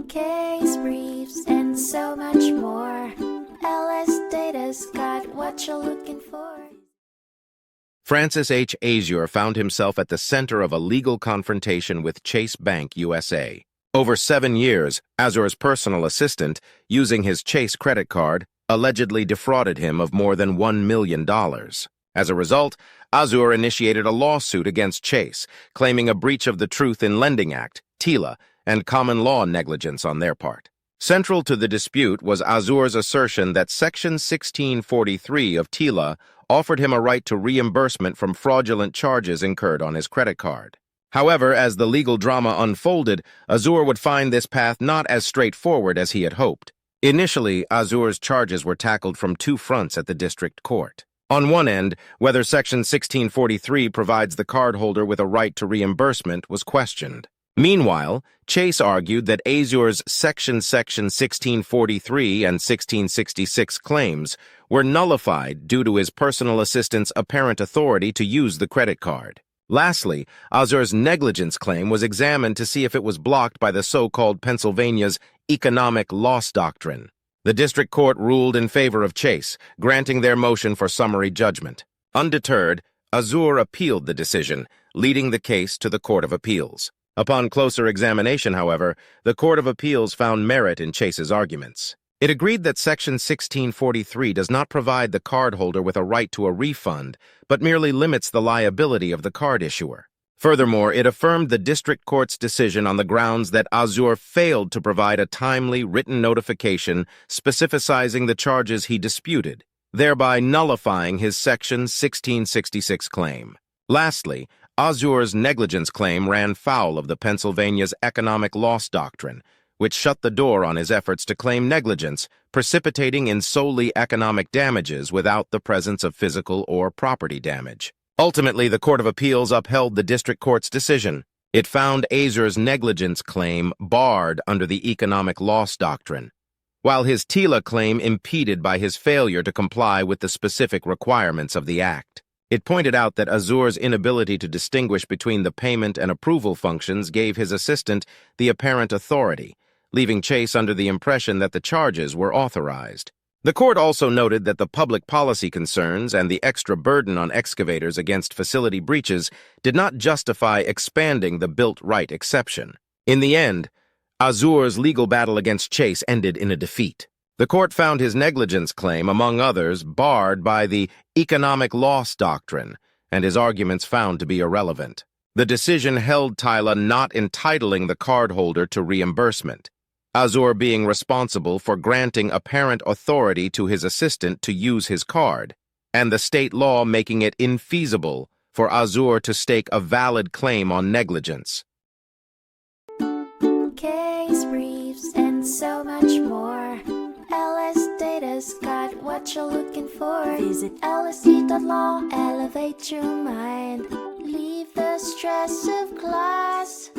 case briefs, and so much more. LSData's got what you're looking for. Francis H. Azur found himself at the center of a legal confrontation with Chase Bank USA. Over 7 years, Azur's personal assistant, using his Chase credit card, allegedly defrauded him of more than $1 million. As a result, Azur initiated a lawsuit against Chase, claiming a breach of the Truth in Lending Act, TILA, and common law negligence on their part. Central to the dispute was Azur's assertion that Section 1643 of TILA offered him a right to reimbursement from fraudulent charges incurred on his credit card. However, as the legal drama unfolded, Azur would find this path not as straightforward as he had hoped. Initially, Azur's charges were tackled from 2 fronts at the district court. On one end, whether Section 1643 provides the cardholder with a right to reimbursement was questioned. Meanwhile, Chase argued that Azur's Section 1643 and 1666 claims were nullified due to his personal assistant's apparent authority to use the credit card. Lastly, Azur's negligence claim was examined to see if it was blocked by the so-called Pennsylvania's economic loss doctrine. The district court ruled in favor of Chase, granting their motion for summary judgment. Undeterred, Azur appealed the decision, leading the case to the Court of Appeals. Upon closer examination, however, the Court of Appeals found merit in Chase's arguments. It agreed that Section 1643 does not provide the cardholder with a right to a refund, but merely limits the liability of the card issuer. Furthermore, it affirmed the district court's decision on the grounds that Azur failed to provide a timely written notification specifying the charges he disputed, thereby nullifying his Section 1666 claim. Lastly, Azur's negligence claim ran foul of the Pennsylvania's economic loss doctrine, which shut the door on his efforts to claim negligence, precipitating in solely economic damages without the presence of physical or property damage. Ultimately, the Court of Appeals upheld the district court's decision. It found Azur's negligence claim barred under the economic loss doctrine, while his TILA claim impeded by his failure to comply with the specific requirements of the Act. It pointed out that Azur's inability to distinguish between the payment and approval functions gave his assistant the apparent authority, leaving Chase under the impression that the charges were authorized. The court also noted that the public policy concerns and the extra burden on excavators against facility breaches did not justify expanding the built right exception. In the end, Azur's legal battle against Chase ended in a defeat. The court found his negligence claim, among others, barred by the economic loss doctrine, and his arguments found to be irrelevant. The decision held TILA not entitling the cardholder to reimbursement, Azur being responsible for granting apparent authority to his assistant to use his card, and the state law making it infeasible for Azur to stake a valid claim on negligence. Case briefs, and so much more. LSData's got what you're looking for. Visit lsd.law, elevate your mind. Leave the stress of class.